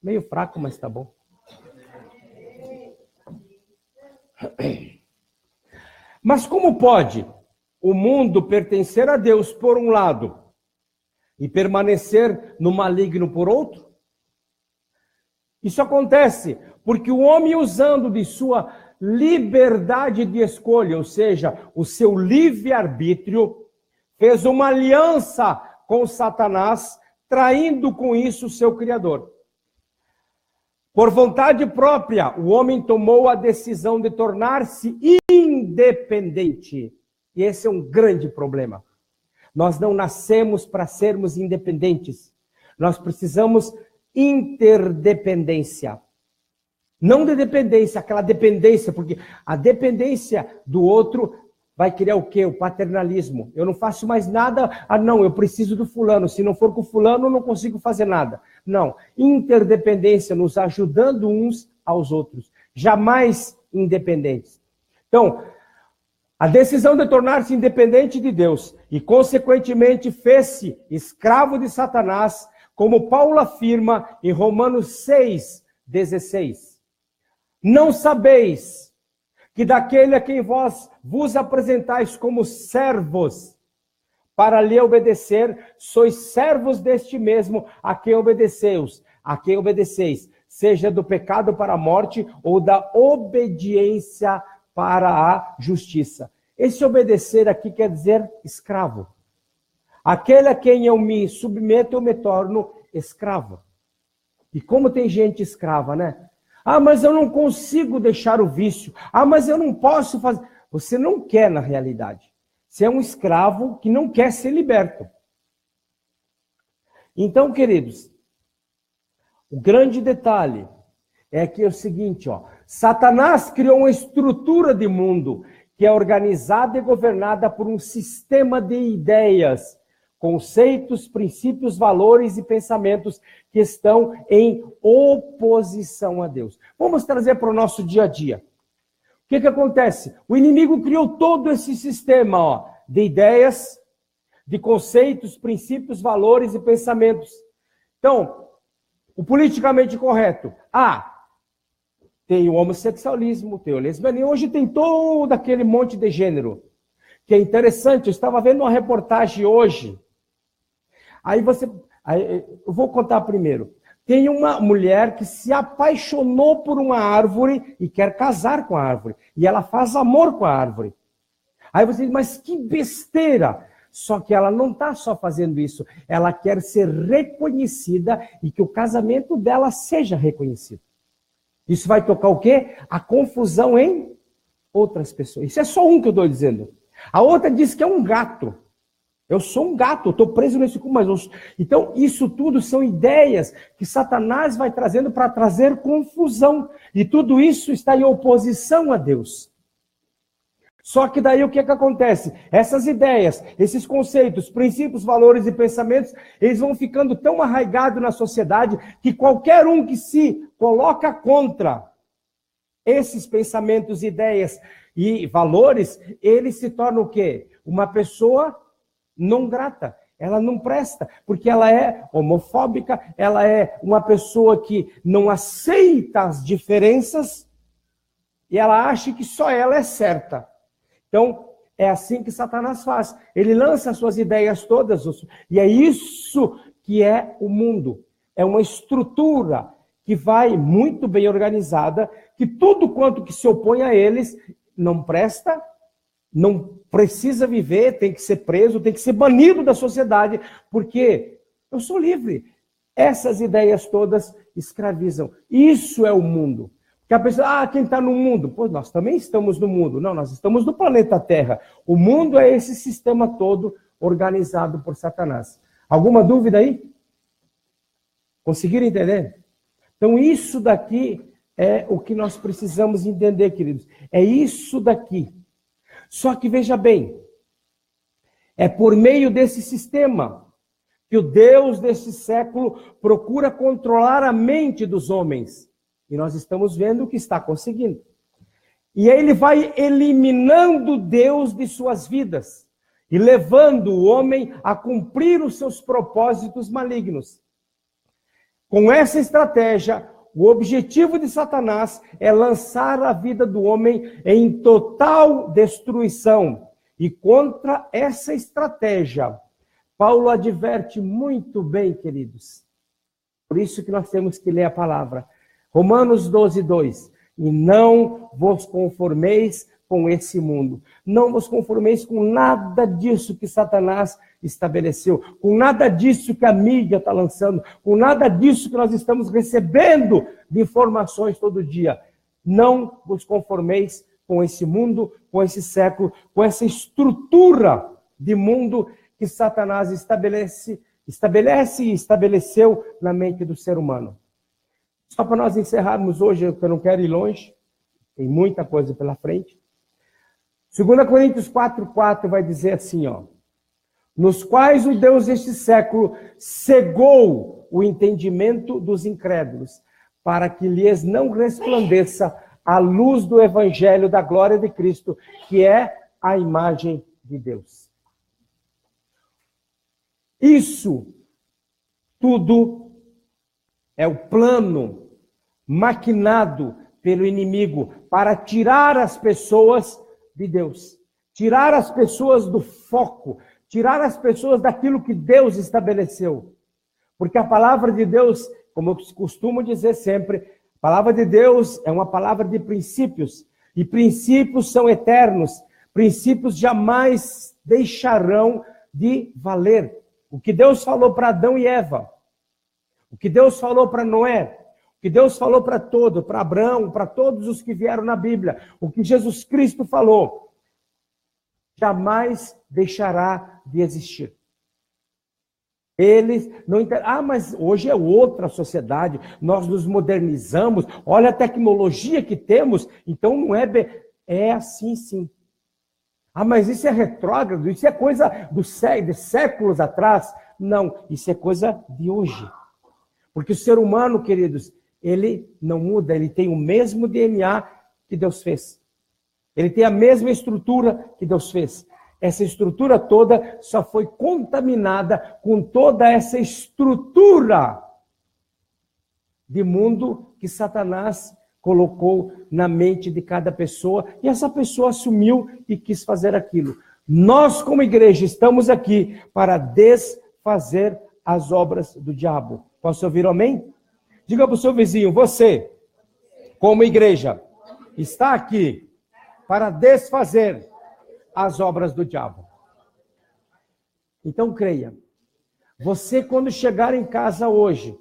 Meio fraco, mas tá bom. Mas como pode o mundo pertencer a Deus por um lado e permanecer no maligno por outro? Isso acontece porque o homem, usando de sua liberdade de escolha, ou seja, o seu livre-arbítrio, fez uma aliança com Satanás, traindo com isso o seu Criador. Por vontade própria, o homem tomou a decisão de tornar-se independente. E esse é um grande problema. Nós não nascemos para sermos independentes. Nós precisamos interdependência. Não de dependência, aquela dependência, porque a dependência do outro vai criar o quê? O paternalismo. Eu não faço mais nada, não, eu preciso do fulano. Se não for com o fulano, eu não consigo fazer nada. Não, interdependência, nos ajudando uns aos outros. Jamais independentes. Então, a decisão de tornar-se independente de Deus e, consequentemente, fez-se escravo de Satanás, como Paulo afirma em Romanos 6:16. Não sabeis que daquele a quem vós vos apresentais como servos para lhe obedecer, sois servos deste mesmo a quem obedeceis, seja do pecado para a morte ou da obediência para a justiça. Esse obedecer aqui quer dizer escravo. Aquele a quem eu me submeto, eu me torno escravo. E como tem gente escrava, né? Ah, mas eu não consigo deixar o vício. Ah, mas eu não posso fazer. Você não quer, na realidade. Você é um escravo que não quer ser liberto. Então, queridos, o grande detalhe é que é o seguinte, ó. Satanás criou uma estrutura de mundo que é organizada e governada por um sistema de ideias, conceitos, princípios, valores e pensamentos que estão em oposição a Deus. Vamos trazer para o nosso dia a dia. O que acontece? O inimigo criou todo esse sistema, ó, de ideias, de conceitos, princípios, valores e pensamentos. Então, o politicamente correto. Tem o homossexualismo, tem o lesbianismo, hoje tem todo aquele monte de gênero. Que é interessante, eu estava vendo uma reportagem hoje. Eu vou contar primeiro. Tem uma mulher que se apaixonou por uma árvore e quer casar com a árvore. E ela faz amor com a árvore. Aí você diz, mas que besteira! Só que ela não está só fazendo isso. Ela quer ser reconhecida e que o casamento dela seja reconhecido. Isso vai tocar o quê? A confusão em outras pessoas. Isso é só um que eu estou dizendo. A outra diz que é um gato. Eu sou um gato, eu estou preso nesse cu, mas eu... Então, isso tudo são ideias que Satanás vai trazendo para trazer confusão. E tudo isso está em oposição a Deus. Só que daí o que acontece? Essas ideias, esses conceitos, princípios, valores e pensamentos, eles vão ficando tão arraigados na sociedade que qualquer um que se coloca contra esses pensamentos, ideias e valores, ele se torna o quê? Uma pessoa não grata, ela não presta, porque ela é homofóbica, ela é uma pessoa que não aceita as diferenças e ela acha que só ela é certa. Então, é assim que Satanás faz. Ele lança as suas ideias todas, e é isso que é o mundo. É uma estrutura que vai muito bem organizada, que tudo quanto que se opõe a eles não presta, não precisa viver, tem que ser preso, tem que ser banido da sociedade, porque eu sou livre. Essas ideias todas escravizam. Isso é o mundo. Porque a pessoa, quem está no mundo? Pô, nós também estamos no mundo. Não, nós estamos no planeta Terra. O mundo é esse sistema todo organizado por Satanás. Alguma dúvida aí? Conseguiram entender? Então isso daqui é o que nós precisamos entender, queridos. É isso daqui. Só que veja bem, é por meio desse sistema que o Deus desse século procura controlar a mente dos homens. E nós estamos vendo o que está conseguindo. E aí ele vai eliminando Deus de suas vidas e levando o homem a cumprir os seus propósitos malignos. Com essa estratégia, o objetivo de Satanás é lançar a vida do homem em total destruição. E contra essa estratégia, Paulo adverte muito bem, queridos. Por isso que nós temos que ler a palavra. Romanos 12, 2. E não vos conformeis com esse mundo. Não vos conformeis com nada disso que Satanás estabeleceu, com nada disso que a mídia está lançando, com nada disso que nós estamos recebendo de informações todo dia. Não vos conformeis com esse mundo, com esse século, com essa estrutura de mundo que Satanás estabelece e estabeleceu na mente do ser humano. Só para nós encerrarmos hoje, eu não quero ir longe, tem muita coisa pela frente. 2 Coríntios 4:4 vai dizer assim, ó: nos quais o Deus deste século cegou o entendimento dos incrédulos, para que lhes não resplandeça a luz do evangelho da glória de Cristo, que é a imagem de Deus. Isso tudo é o plano maquinado pelo inimigo para tirar as pessoas de Deus, tirar as pessoas do foco, tirar as pessoas daquilo que Deus estabeleceu. Porque a palavra de Deus, como eu costumo dizer sempre, a palavra de Deus é uma palavra de princípios, e princípios são eternos, princípios jamais deixarão de valer. O que Deus falou para Adão e Eva, o que Deus falou para Noé, o que Deus falou para Abraão, para todos os que vieram na Bíblia, o que Jesus Cristo falou, jamais deixará de existir. Eles não entendem. Mas hoje é outra sociedade, nós nos modernizamos, olha a tecnologia que temos, então não é bem. É assim sim. Mas isso é retrógrado, isso é coisa de séculos atrás. Não, isso é coisa de hoje. Porque o ser humano, queridos, ele não muda, ele tem o mesmo DNA que Deus fez. Ele tem a mesma estrutura que Deus fez. Essa estrutura toda só foi contaminada com toda essa estrutura de mundo que Satanás colocou na mente de cada pessoa, e essa pessoa assumiu e quis fazer aquilo. Nós, como igreja, estamos aqui para desfazer as obras do diabo. Posso ouvir um amém? Diga para o seu vizinho: você, como igreja, está aqui para desfazer as obras do diabo. Então creia. Você, quando chegar em casa hoje,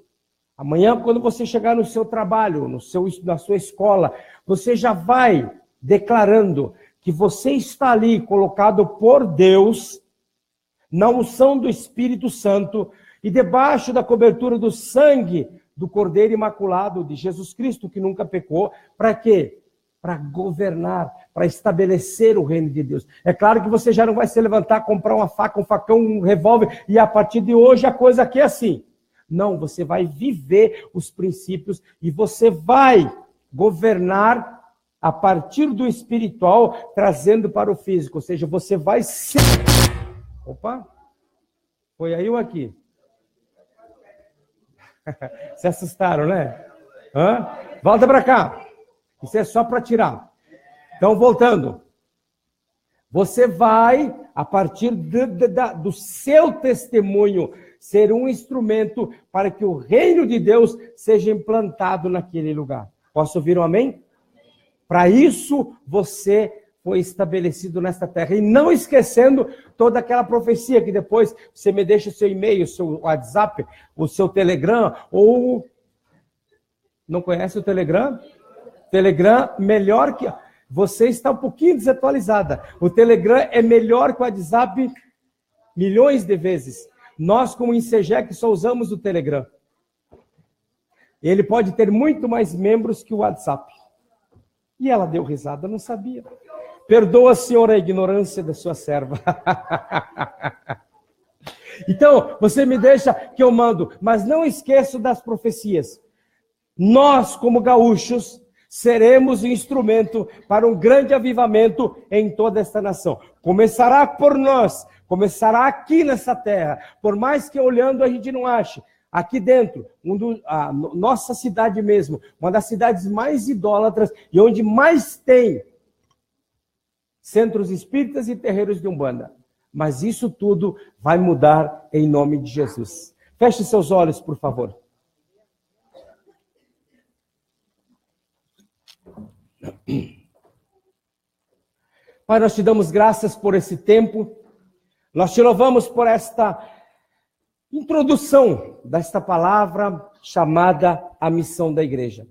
amanhã, quando você chegar no seu trabalho, na sua escola, você já vai declarando que você está ali colocado por Deus, na unção do Espírito Santo e debaixo da cobertura do sangue do Cordeiro Imaculado de Jesus Cristo, que nunca pecou. Para quê? Para governar, para estabelecer o reino de Deus. É claro que você já não vai se levantar, comprar uma faca, um facão, um revólver, e a partir de hoje a coisa aqui é assim. Não, você vai viver os princípios e você vai governar a partir do espiritual, trazendo para o físico. Ou seja, você vai ser... Opa! Foi aí ou aqui? Se assustaram, né? Volta para cá. Isso é só para tirar. Então, voltando. Você vai, a partir do seu testemunho, ser um instrumento para que o reino de Deus seja implantado naquele lugar. Posso ouvir um amém? Para isso, você foi estabelecido nesta terra. E não esquecendo toda aquela profecia que depois você me deixa o seu e-mail, o seu WhatsApp, o seu Telegram, ou... Não conhece o Telegram? Telegram, melhor que... Você está um pouquinho desatualizada. O Telegram é melhor que o WhatsApp milhões de vezes. Nós, como INSEGEC, só usamos o Telegram. Ele pode ter muito mais membros que o WhatsApp. E ela deu risada, não sabia. Perdoa, Senhor, a ignorância da sua serva. Então, você me deixa que eu mando, mas não esqueço das profecias. Nós, como gaúchos, seremos um instrumento para um grande avivamento em toda esta nação. Começará por nós, começará aqui nessa terra, por mais que olhando a gente não ache. Aqui dentro, nossa cidade mesmo, uma das cidades mais idólatras e onde mais tem centros espíritas e terreiros de Umbanda. Mas isso tudo vai mudar em nome de Jesus. Feche seus olhos, por favor. Pai, nós te damos graças por esse tempo. Nós te louvamos por esta introdução desta palavra chamada a missão da igreja.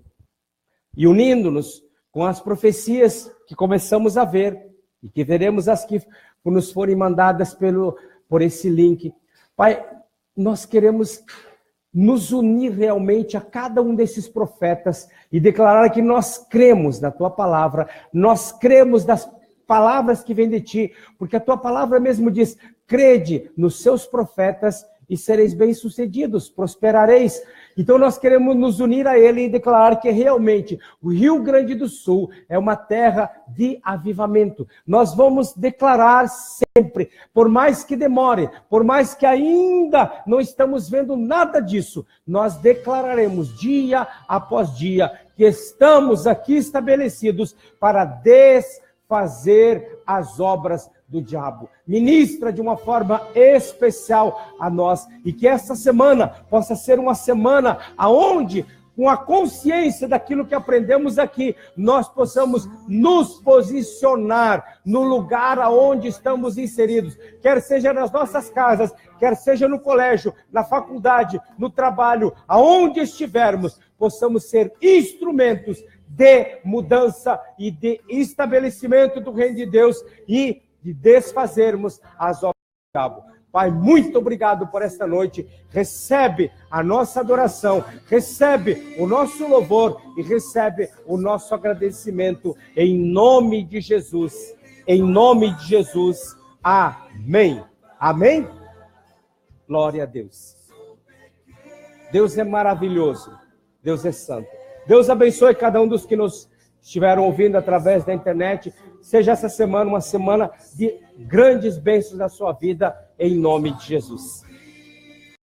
E unindo-nos com as profecias que começamos a ver e que veremos as que nos forem mandadas por esse link. Pai, nós queremos nos unir realmente a cada um desses profetas e declarar que nós cremos na tua palavra, nós cremos nas palavras que vêm de ti, porque a tua palavra mesmo diz: crede nos seus profetas e sereis bem-sucedidos, prosperareis. Então nós queremos nos unir a ele e declarar que realmente o Rio Grande do Sul é uma terra de avivamento. Nós vamos declarar sempre, por mais que demore, por mais que ainda não estamos vendo nada disso, nós declararemos dia após dia que estamos aqui estabelecidos para desfazer as obras do diabo. Ministra de uma forma especial a nós e que essa semana possa ser uma semana aonde, com a consciência daquilo que aprendemos aqui, nós possamos nos posicionar no lugar aonde estamos inseridos, quer seja nas nossas casas, quer seja no colégio, na faculdade, no trabalho, aonde estivermos, possamos ser instrumentos de mudança e de estabelecimento do reino de Deus e de desfazermos as obras do diabo. Pai, muito obrigado por esta noite. Recebe a nossa adoração, recebe o nosso louvor e recebe o nosso agradecimento em nome de Jesus. Em nome de Jesus. Amém. Amém? Glória a Deus. Deus é maravilhoso. Deus é santo. Deus abençoe cada um dos que nos estiveram ouvindo através da internet. Seja essa semana uma semana de grandes bênçãos na sua vida, em nome de Jesus.